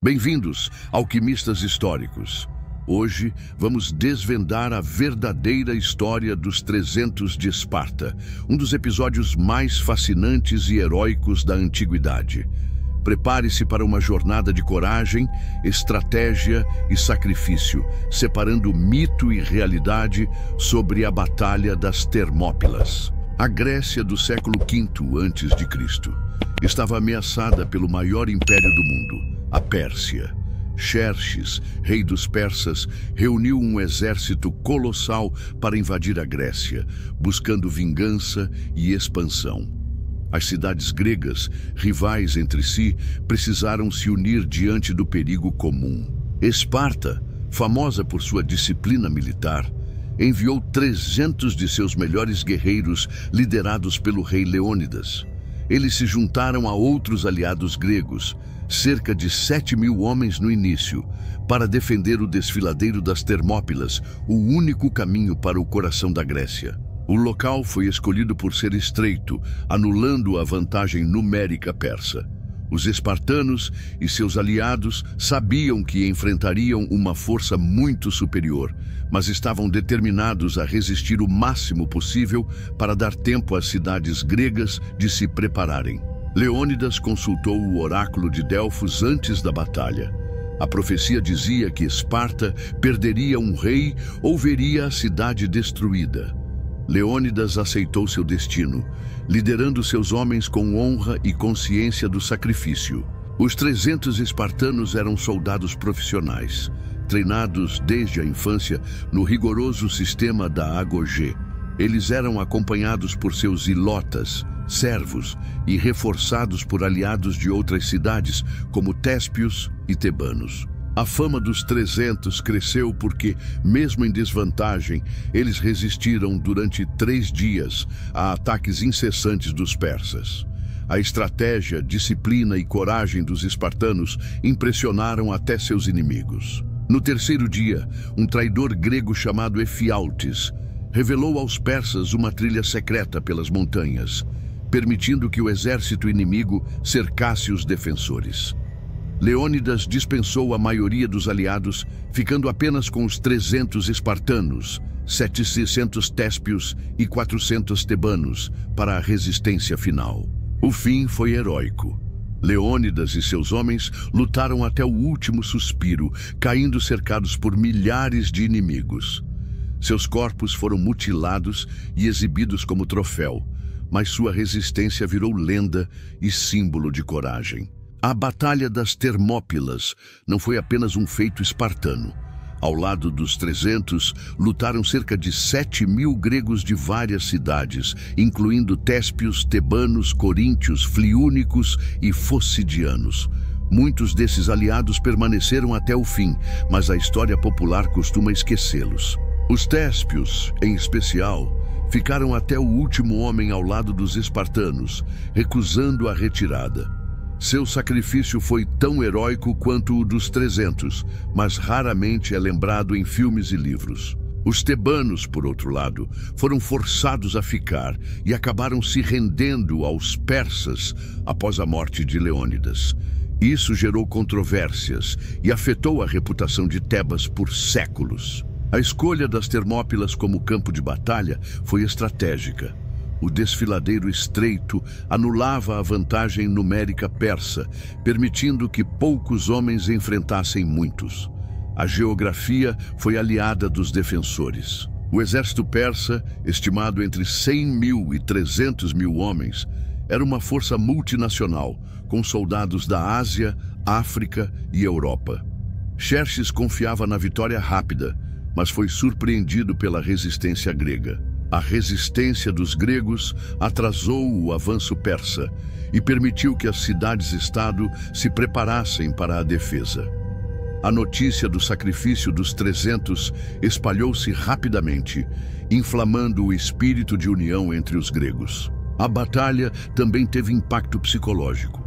Bem-vindos, alquimistas históricos. Hoje vamos desvendar a verdadeira história dos 300 de Esparta, um dos episódios mais fascinantes e heróicos da antiguidade. Prepare-se para uma jornada de coragem, estratégia e sacrifício, separando mito e realidade sobre a Batalha das Termópilas. A Grécia do século V a.C. estava ameaçada pelo maior império do mundo, a Pérsia. Xerxes, rei dos persas, reuniu um exército colossal para invadir a Grécia, buscando vingança e expansão. As cidades gregas, rivais entre si, precisaram se unir diante do perigo comum. Esparta, famosa por sua disciplina militar, enviou 300 de seus melhores guerreiros, liderados pelo rei Leônidas. Eles se juntaram a outros aliados gregos, cerca de 7.000 homens no início, para defender o desfiladeiro das Termópilas, o único caminho para o coração da Grécia. O local foi escolhido por ser estreito, anulando a vantagem numérica persa. Os espartanos e seus aliados sabiam que enfrentariam uma força muito superior, mas estavam determinados a resistir o máximo possível para dar tempo às cidades gregas de se prepararem. Leônidas consultou o oráculo de Delfos antes da batalha. A profecia dizia que Esparta perderia um rei ou veria a cidade destruída. Leônidas aceitou seu destino, liderando seus homens com honra e consciência do sacrifício. Os 300 espartanos eram soldados profissionais, treinados desde a infância no rigoroso sistema da Agogê. Eles eram acompanhados por seus ilotas, servos, e reforçados por aliados de outras cidades, como téspios e tebanos. A fama dos 300 cresceu porque, mesmo em desvantagem, eles resistiram durante 3 dias a ataques incessantes dos persas. A estratégia, disciplina e coragem dos espartanos impressionaram até seus inimigos. No terceiro dia, um traidor grego chamado Efialtes revelou aos persas uma trilha secreta pelas montanhas, permitindo que o exército inimigo cercasse os defensores. Leônidas dispensou a maioria dos aliados, ficando apenas com os 300 espartanos, 700 téspios e 400 tebanos para a resistência final. O fim foi heróico. Leônidas e seus homens lutaram até o último suspiro, caindo cercados por milhares de inimigos. Seus corpos foram mutilados e exibidos como troféu, mas sua resistência virou lenda e símbolo de coragem. A Batalha das Termópilas não foi apenas um feito espartano. Ao lado dos 300, lutaram cerca de 7.000 gregos de várias cidades, incluindo téspios, tebanos, coríntios, fliúnicos e focidianos. Muitos desses aliados permaneceram até o fim, mas a história popular costuma esquecê-los. Os téspios, em especial, ficaram até o último homem ao lado dos espartanos, recusando a retirada. Seu sacrifício foi tão heróico quanto o dos 300, mas raramente é lembrado em filmes e livros. Os tebanos, por outro lado, foram forçados a ficar e acabaram se rendendo aos persas após a morte de Leônidas. Isso gerou controvérsias e afetou a reputação de Tebas por séculos. A escolha das Termópilas como campo de batalha foi estratégica. O desfiladeiro estreito anulava a vantagem numérica persa, permitindo que poucos homens enfrentassem muitos. A geografia foi aliada dos defensores. O exército persa, estimado entre 100.000 e 300.000 homens, era uma força multinacional, com soldados da Ásia, África e Europa. Xerxes confiava na vitória rápida, mas foi surpreendido pela resistência grega. A resistência dos gregos atrasou o avanço persa e permitiu que as cidades-estado se preparassem para a defesa. A notícia do sacrifício dos 300 espalhou-se rapidamente, inflamando o espírito de união entre os gregos. A batalha também teve impacto psicológico.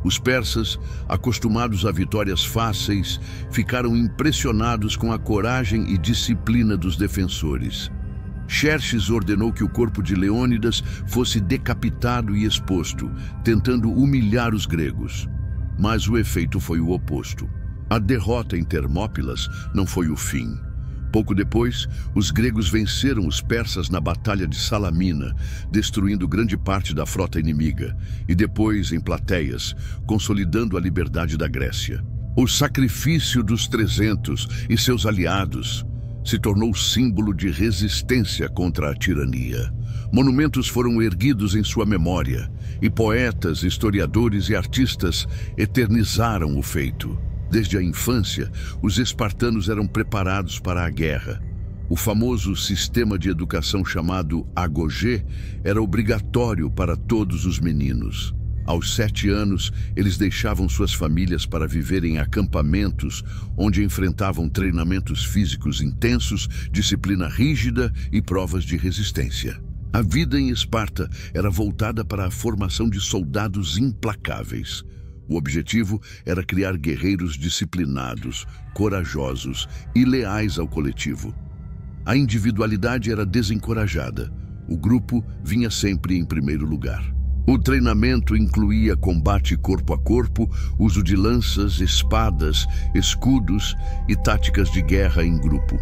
Os persas, acostumados a vitórias fáceis, ficaram impressionados com a coragem e disciplina dos defensores. Xerxes ordenou que o corpo de Leônidas fosse decapitado e exposto, tentando humilhar os gregos. Mas o efeito foi o oposto. A derrota em Termópilas não foi o fim. Pouco depois, os gregos venceram os persas na Batalha de Salamina, destruindo grande parte da frota inimiga, e depois em Plateias, consolidando a liberdade da Grécia. O sacrifício dos 300 e seus aliados se tornou símbolo de resistência contra a tirania. Monumentos foram erguidos em sua memória, e poetas, historiadores e artistas eternizaram o feito. Desde a infância, os espartanos eram preparados para a guerra. O famoso sistema de educação chamado agogê era obrigatório para todos os meninos. Aos 7 anos, eles deixavam suas famílias para viver em acampamentos, onde enfrentavam treinamentos físicos intensos, disciplina rígida e provas de resistência. A vida em Esparta era voltada para a formação de soldados implacáveis. O objetivo era criar guerreiros disciplinados, corajosos e leais ao coletivo. A individualidade era desencorajada. O grupo vinha sempre em primeiro lugar. O treinamento incluía combate corpo a corpo, uso de lanças, espadas, escudos e táticas de guerra em grupo.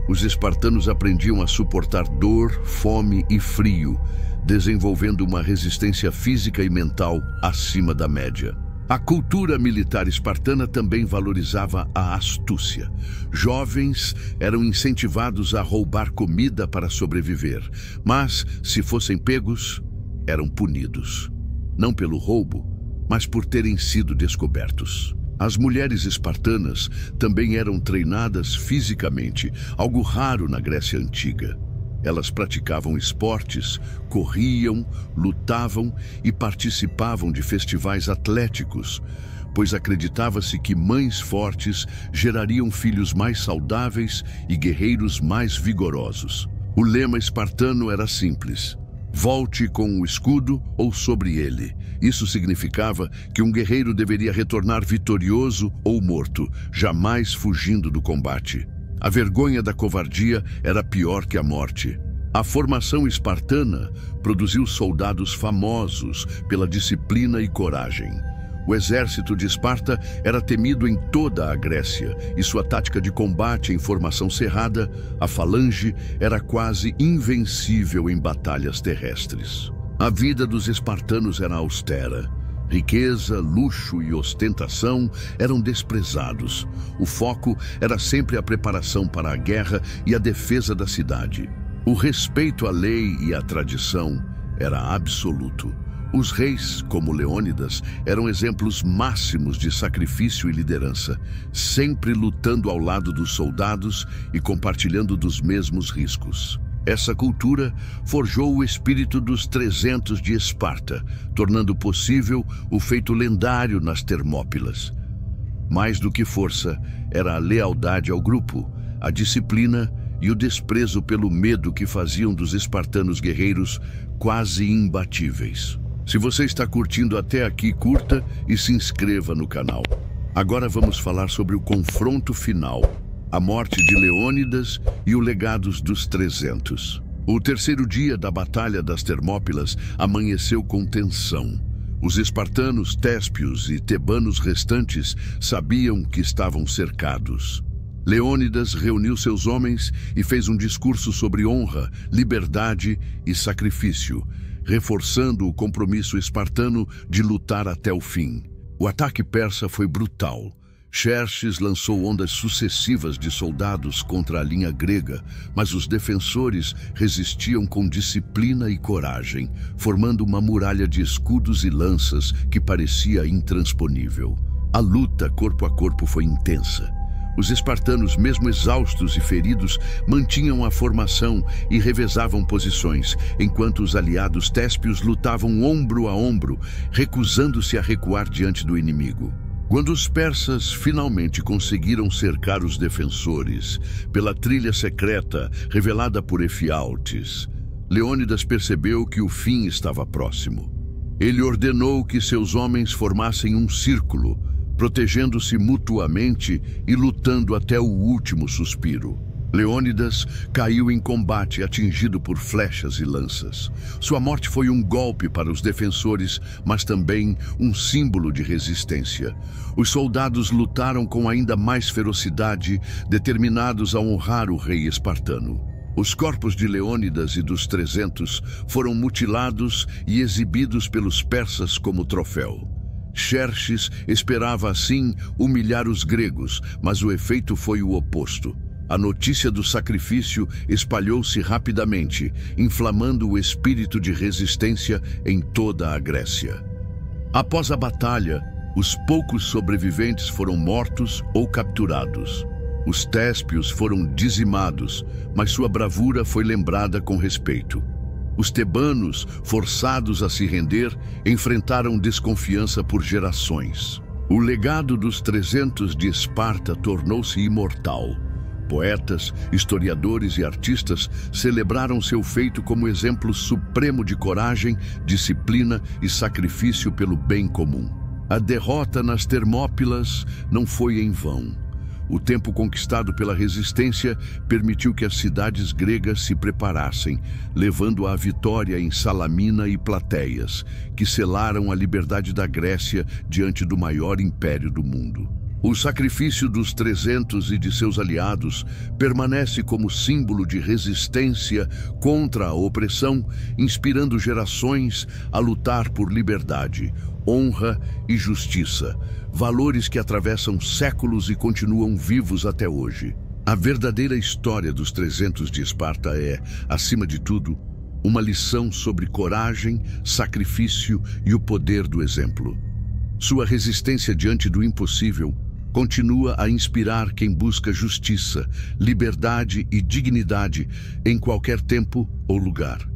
Os espartanos aprendiam a suportar dor, fome e frio, desenvolvendo uma resistência física e mental acima da média. A cultura militar espartana também valorizava a astúcia. Jovens eram incentivados a roubar comida para sobreviver, mas, se fossem pegos, eram punidos. Não pelo roubo, mas por terem sido descobertos. As mulheres espartanas também eram treinadas fisicamente, algo raro na Grécia Antiga. Elas praticavam esportes, corriam, lutavam e participavam de festivais atléticos, pois acreditava-se que mães fortes gerariam filhos mais saudáveis e guerreiros mais vigorosos. O lema espartano era simples: volte com o escudo ou sobre ele. Isso significava que um guerreiro deveria retornar vitorioso ou morto, jamais fugindo do combate. A vergonha da covardia era pior que a morte. A formação espartana produziu soldados famosos pela disciplina e coragem. O exército de Esparta era temido em toda a Grécia, e sua tática de combate em formação cerrada, a falange, era quase invencível em batalhas terrestres. A vida dos espartanos era austera. Riqueza, luxo e ostentação eram desprezados. O foco era sempre a preparação para a guerra e a defesa da cidade. O respeito à lei e à tradição era absoluto. Os reis, como Leônidas, eram exemplos máximos de sacrifício e liderança, sempre lutando ao lado dos soldados e compartilhando dos mesmos riscos. Essa cultura forjou o espírito dos 300 de Esparta, tornando possível o feito lendário nas Termópilas. Mais do que força, era a lealdade ao grupo, a disciplina e o desprezo pelo medo que faziam dos espartanos guerreiros quase imbatíveis. Se você está curtindo até aqui, curta e se inscreva no canal. Agora vamos falar sobre o confronto final, a morte de Leônidas e o legado dos 300. O terceiro dia da Batalha das Termópilas amanheceu com tensão. Os espartanos, téspios e tebanos restantes sabiam que estavam cercados. Leônidas reuniu seus homens e fez um discurso sobre honra, liberdade e sacrifício, reforçando o compromisso espartano de lutar até o fim. O ataque persa foi brutal. Xerxes lançou ondas sucessivas de soldados contra a linha grega, mas os defensores resistiam com disciplina e coragem, formando uma muralha de escudos e lanças que parecia intransponível. A luta corpo a corpo foi intensa. Os espartanos, mesmo exaustos e feridos, mantinham a formação e revezavam posições, enquanto os aliados téspios lutavam ombro a ombro, recusando-se a recuar diante do inimigo. Quando os persas finalmente conseguiram cercar os defensores, pela trilha secreta revelada por Efialtes, Leônidas percebeu que o fim estava próximo. Ele ordenou que seus homens formassem um círculo, protegendo-se mutuamente e lutando até o último suspiro. Leônidas caiu em combate, atingido por flechas e lanças. Sua morte foi um golpe para os defensores, mas também um símbolo de resistência. Os soldados lutaram com ainda mais ferocidade, determinados a honrar o rei espartano. Os corpos de Leônidas e dos 300 foram mutilados e exibidos pelos persas como troféu. Xerxes esperava assim humilhar os gregos, mas o efeito foi o oposto. A notícia do sacrifício espalhou-se rapidamente, inflamando o espírito de resistência em toda a Grécia. Após a batalha, os poucos sobreviventes foram mortos ou capturados. Os téspios foram dizimados, mas sua bravura foi lembrada com respeito. Os tebanos, forçados a se render, enfrentaram desconfiança por gerações. O legado dos 300 de Esparta tornou-se imortal. Poetas, historiadores e artistas celebraram seu feito como exemplo supremo de coragem, disciplina e sacrifício pelo bem comum. A derrota nas Termópilas não foi em vão. O tempo conquistado pela resistência permitiu que as cidades gregas se preparassem, levando à vitória em Salamina e Plateias, que selaram a liberdade da Grécia diante do maior império do mundo. O sacrifício dos 300 e de seus aliados permanece como símbolo de resistência contra a opressão, inspirando gerações a lutar por liberdade, honra e justiça, valores que atravessam séculos e continuam vivos até hoje. A verdadeira história dos 300 de Esparta é, acima de tudo, uma lição sobre coragem, sacrifício e o poder do exemplo. Sua resistência diante do impossível continua a inspirar quem busca justiça, liberdade e dignidade em qualquer tempo ou lugar.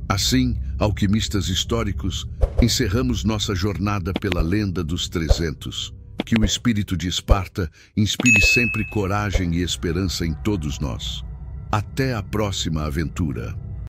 Assim, alquimistas históricos, encerramos nossa jornada pela lenda dos 300. Que o espírito de Esparta inspire sempre coragem e esperança em todos nós. Até a próxima aventura.